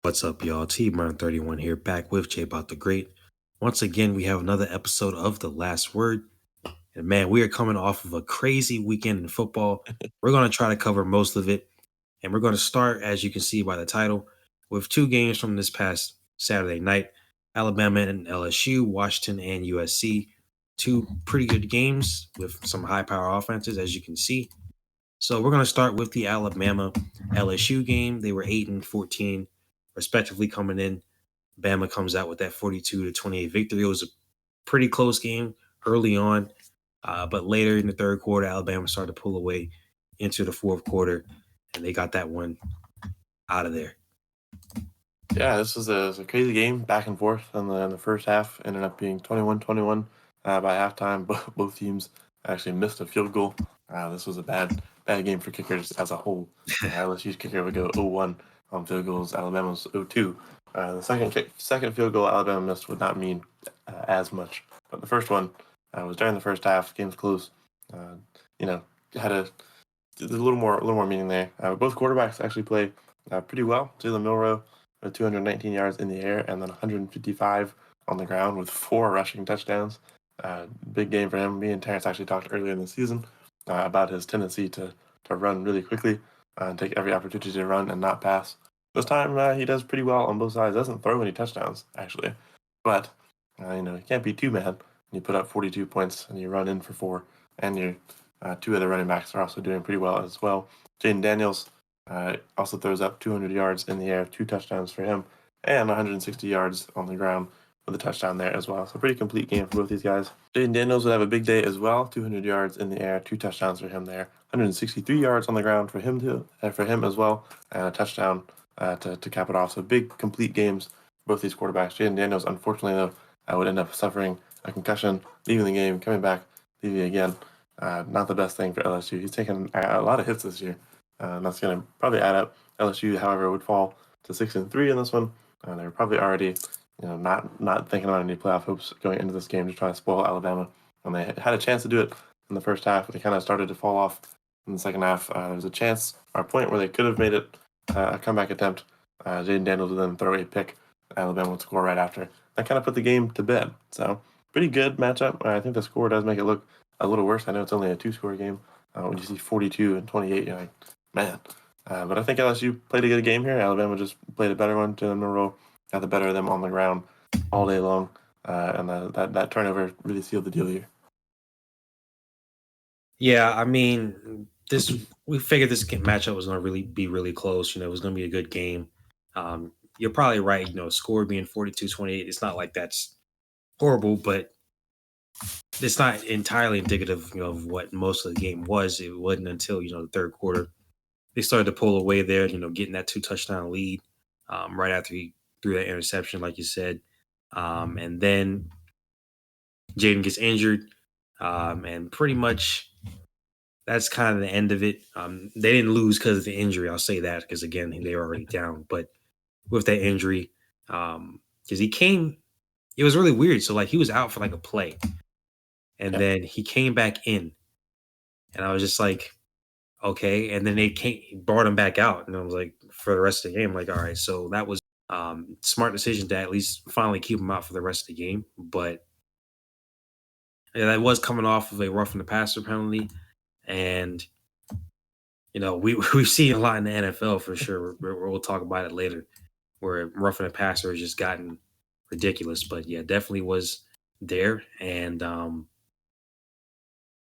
What's up, y'all? TBrown31 here, back with JaboctheGreat. Once again, we have another episode of The Last Word. And man, we are coming off of a crazy weekend in football. We're going to try to cover most of it. And we're going to start, as you can see by the title, with two games from this past Saturday night. Alabama and LSU, Washington and USC. Two pretty good games with some high-power offenses, as you can see. So we're going to start with the Alabama LSU game. They were 8-14, respectively, coming in. Bama comes out with that 42-28 victory. It was a pretty close game early on, but later in the third quarter, Alabama started to pull away into the fourth quarter, and they got that one out of there. Yeah, this was a crazy game, back and forth in the first half. Ended up being 21-21 by halftime. Both teams actually missed a field goal. This was a bad game for kickers as a whole. LSU's kicker would go 0-1 on field goals. Alabama's 0-2. The second field goal Alabama missed would not mean as much, but the first one was during the first half. Game's close. Had a little more meaning there. Both quarterbacks actually played pretty well. Jalen Milroe, 219 yards in the air and then 155 on the ground with 4 rushing touchdowns. Big game for him. Me and Terrence actually talked earlier in the season about his tendency to run really quickly and take every opportunity to run and not pass. This time he does pretty well on both sides. Doesn't throw any touchdowns, actually. But, you can't be too mad when you put up 42 points and you run in for 4. And your two other running backs are also doing pretty well as well. Jaden Daniels also throws up 200 yards in the air, 2 touchdowns for him, and 160 yards on the ground with a touchdown there as well. So pretty complete game for both these guys. Jaden Daniels would have a big day as well, 200 yards in the air, 2 touchdowns for him there, 163 yards on the ground for him as well, and a touchdown to cap it off. So big complete games for both these quarterbacks. Jaden Daniels, unfortunately though, would end up suffering a concussion, leaving the game, coming back, leaving again. Not the best thing for LSU. He's taken a lot of hits this year. And that's going to probably add up. LSU, however, would fall to 6-3 in this one. They were probably already, not thinking about any playoff hopes going into this game to try to spoil Alabama. And they had a chance to do it in the first half, but they kind of started to fall off in the second half. There was a chance, or a point where they could have made it a comeback attempt. Jaden Daniels would then throw a pick. Alabama would score right after. That kind of put the game to bed. So pretty good matchup. I think the score does make it look a little worse. I know it's only a 2-score game. When you see 42-28, you're like, man. But I think LSU played a good game here. Alabama just played a better one. Jalen Monroe got the better of them on the ground all day long. And that turnover really sealed the deal here. Yeah, I mean, we figured this matchup was going to be really close. It was going to be a good game. You're probably right. Score being 42-28, it's not like that's horrible, but it's not entirely indicative of what most of the game was. It wasn't until the third quarter they started to pull away there. Getting that 2-touchdown lead right after he threw that interception, like you said, and then Jaden gets injured, and pretty much that's kind of the end of it. They didn't lose because of the injury. I'll say that because again they were already down, but with that injury, because he came, it was really weird. So like he was out for like a play. And then he came back in, and I was just like, okay. And then brought him back out, and I was like, for the rest of the game, like, all right. So that was smart decision to at least finally keep him out for the rest of the game. But that was coming off of a roughing the passer penalty, and we've seen a lot in the NFL for sure. We'll talk about it later, where roughing the passer has just gotten ridiculous. But yeah, definitely was there, and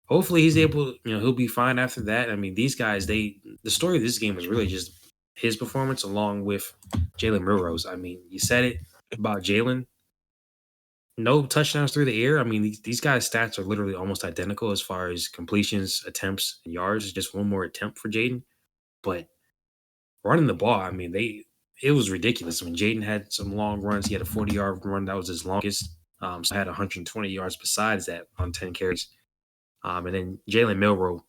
hopefully he's able, he'll be fine after that. I mean, these guys, the story of this game was really just his performance along with Jalen Milroe's. I mean, you said it about Jalen. No touchdowns through the air. I mean, these guys' stats are literally almost identical as far as completions, attempts, and yards. It's just one more attempt for Jaden. But running the ball, I mean, it was ridiculous. I mean, Jaden had some long runs. He had a 40-yard run. That was his longest. So had 120 yards besides that on 10 carries. And then Jalen Milroe,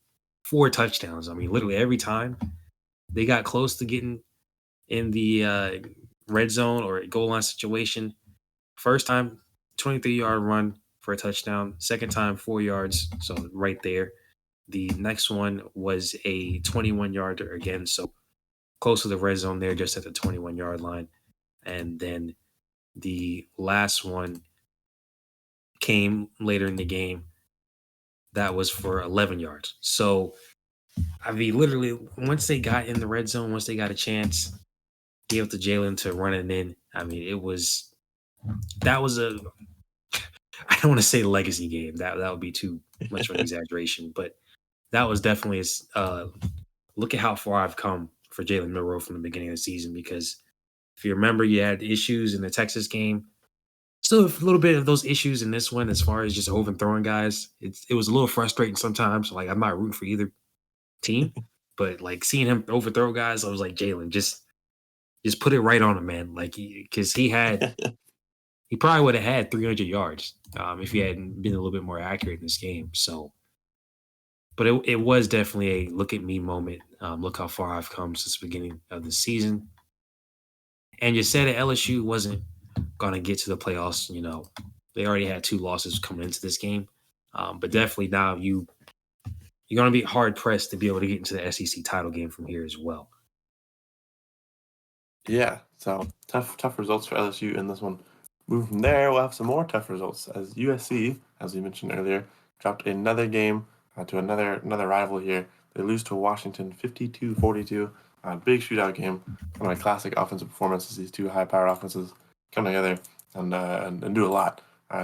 4 touchdowns. I mean, literally every time they got close to getting in the red zone or goal line situation, first time, 23-yard run for a touchdown. Second time, 4 yards. So right there. The next one was a 21-yarder again. So close to the red zone there, just at the 21-yard line. and then the last one came later in the game. That was for 11 yards. So, I mean, literally, once they got in the red zone, once they got a chance, gave it to Jalen to run it in. I mean, that was a, I don't want to say legacy game. That would be too much of an exaggeration, but that was definitely look at how far I've come for Jalen Milroe from the beginning of the season. Because if you remember, you had issues in the Texas game. Still a little bit of those issues in this one as far as just overthrowing guys. It was a little frustrating sometimes. Like, I'm not rooting for either team, but like seeing him overthrow guys, I was like, Jalen, just put it right on him, man. Like, because he probably would have had 300 yards if he hadn't been a little bit more accurate in this game. So, but it was definitely a look at me moment. Look how far I've come since the beginning of the season. And you said that LSU wasn't going to get to the playoffs. They already had 2 losses coming into this game. But definitely now you're going to be hard pressed to be able to get into the SEC title game from here as well. Yeah, so tough results for LSU in this one. Moving from there, we'll have some more tough results as USC, as we mentioned earlier, dropped another game to another rival here. They lose to Washington 52-42. Big shootout game. Kind of a classic offensive performance as these two high-powered offenses come together and do a lot.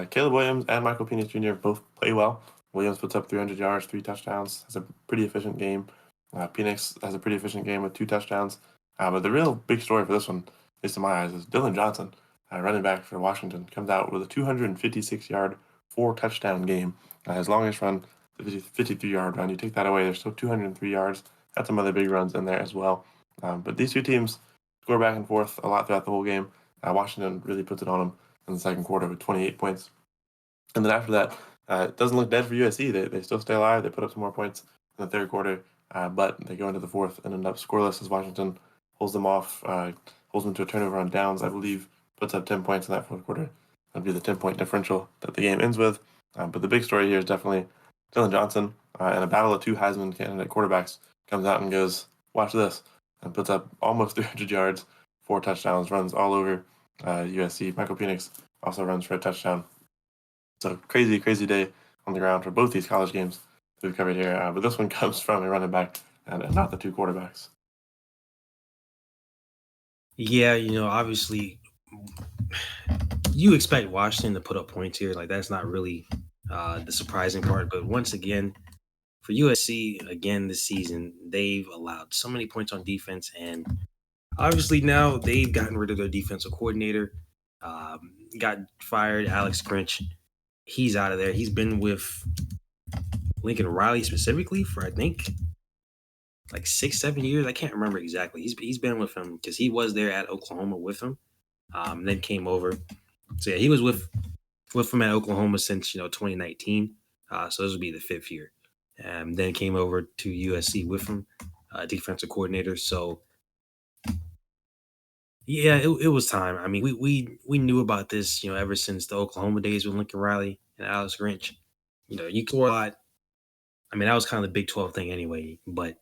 Caleb Williams and Michael Penix Jr. both play well. Williams puts up 300 yards, 3 touchdowns. Has a pretty efficient game. Penix has a pretty efficient game with 2 touchdowns. But the real big story for this one, at least in my eyes, is Dylan Johnson, running back for Washington, comes out with a 256-yard, 4-touchdown game. His longest run, the 53-yard run. You take that away, there's still 203 yards. Had some other big runs in there as well. But these two teams score back and forth a lot throughout the whole game. Washington really puts it on them in the second quarter with 28 points. And then after that, it doesn't look dead for USC. They still stay alive. They put up some more points in the third quarter, but they go into the fourth and end up scoreless as Washington holds them off, holds them to a turnover on downs, I believe, puts up 10 points in that fourth quarter. That'd be the 10-point differential that the game ends with. But the big story here is definitely Dylan Johnson in a battle of 2 Heisman candidate quarterbacks comes out and goes, watch this, and puts up almost 300 yards, 4 touchdowns, runs all over USC. Michael Penix also runs for a touchdown. So crazy day on the ground for both these college games that we've covered here. But this one comes from a running back and not the 2 quarterbacks. Yeah, obviously you expect Washington to put up points here. Like, that's not really the surprising part. But once again, for USC, again this season, they've allowed so many points on defense. And obviously now they've gotten rid of their defensive coordinator. Got fired, Alex Grinch. He's out of there. He's been with Lincoln Riley specifically for, I think, like 6-7 years. I can't remember exactly. He's been with him because he was there at Oklahoma with him. Then came over. So yeah, he was with him at Oklahoma since 2019. So this would be the 5th year. Then came over to USC with him, defensive coordinator. So yeah, it was time. I mean, we knew about this, ever since the Oklahoma days with Lincoln Riley and Alex Grinch. You score a lot. I mean, that was kind of the Big 12 thing anyway, but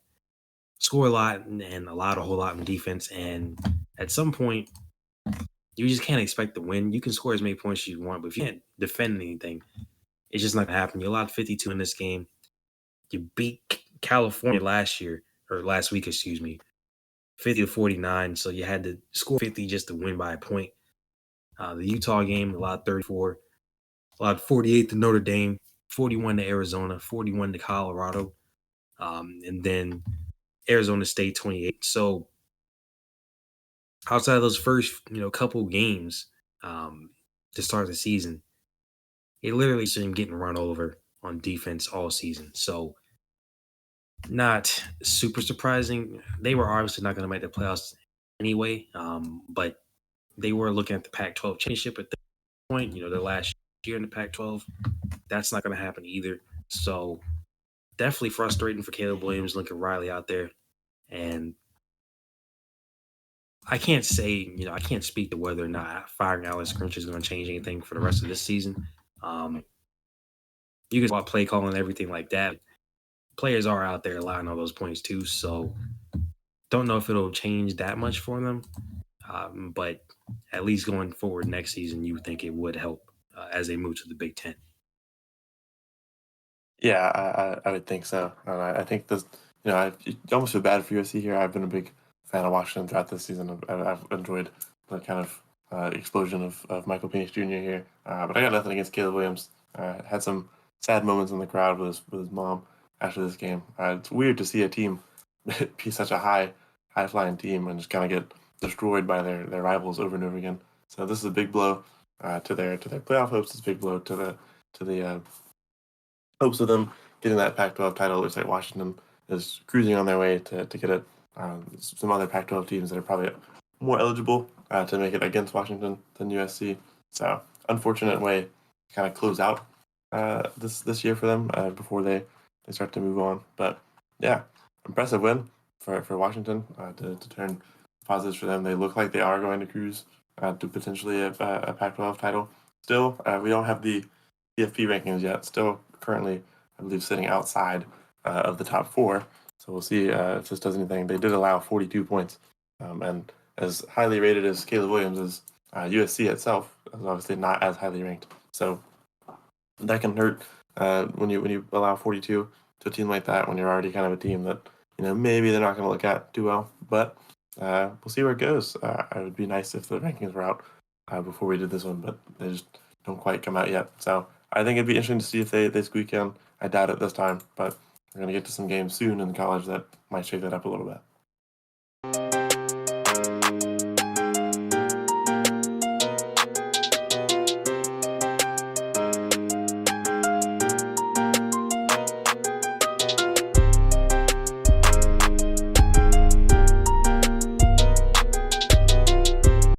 score a lot and allowed a whole lot in defense. And at some point, you just can't expect to win. You can score as many points as you want, but if you can't defend anything, it's just not going to happen. You allowed 52 in this game. You beat California last week, 50-49. So you had to score 50 just to win by a point. The Utah game, allowed 34, allowed 48 to Notre Dame, 41 to Arizona, 41 to Colorado, and then Arizona State 28. So outside of those first, couple games to start the season, it literally seemed getting run over on defense all season. So not super surprising. They were obviously not going to make the playoffs anyway, but they were looking at the Pac-12 championship at that point. Their last year in the Pac-12. That's not going to happen either. So definitely frustrating for Caleb Williams, Lincoln Riley out there. And I can't say, I can't speak to whether or not firing Alex Grinch is going to change anything for the rest of this season. You can talk about play calling and everything like that. Players are out there allowing all those points too, so don't know if it'll change that much for them. But at least going forward next season, you would think it would help as they move to the Big Ten. Yeah, I would think so. And I think this, you almost feel bad for USC here. I've been a big fan of Washington throughout this season. I've enjoyed the kind of explosion of Michael Penix Jr. here. But I got nothing against Caleb Williams. Had some sad moments in the crowd with his mom after this game. It's weird to see a team be such a high flying team and just kind of get destroyed by their rivals over and over again. So this is a big blow to their playoff hopes. It's a big blow to the hopes of them getting that Pac-12 title. It looks like Washington is cruising on their way to get it. Some other Pac-12 teams that are probably more eligible to make it against Washington than USC. So unfortunate way to kind of close out this year for them before they start to move on. But yeah, impressive win for Washington to turn positives for them. They look like they are going to cruise to potentially a Pac-12 title. Still, we don't have the CFP rankings yet. Still currently, I believe, sitting outside of the top four. So we'll see if this does anything. They did allow 42 points. And as highly rated as Caleb Williams is, USC itself is obviously not as highly ranked. So that can hurt when you allow 42 to a team like that when you're already kind of a team that maybe they're not going to look at too well. But we'll see where it goes. It would be nice if the rankings were out before we did this one, but they just don't quite come out yet. So I think it'd be interesting to see if they squeak in. I doubt it this time, but we're going to get to some games soon in college that might shake that up a little bit.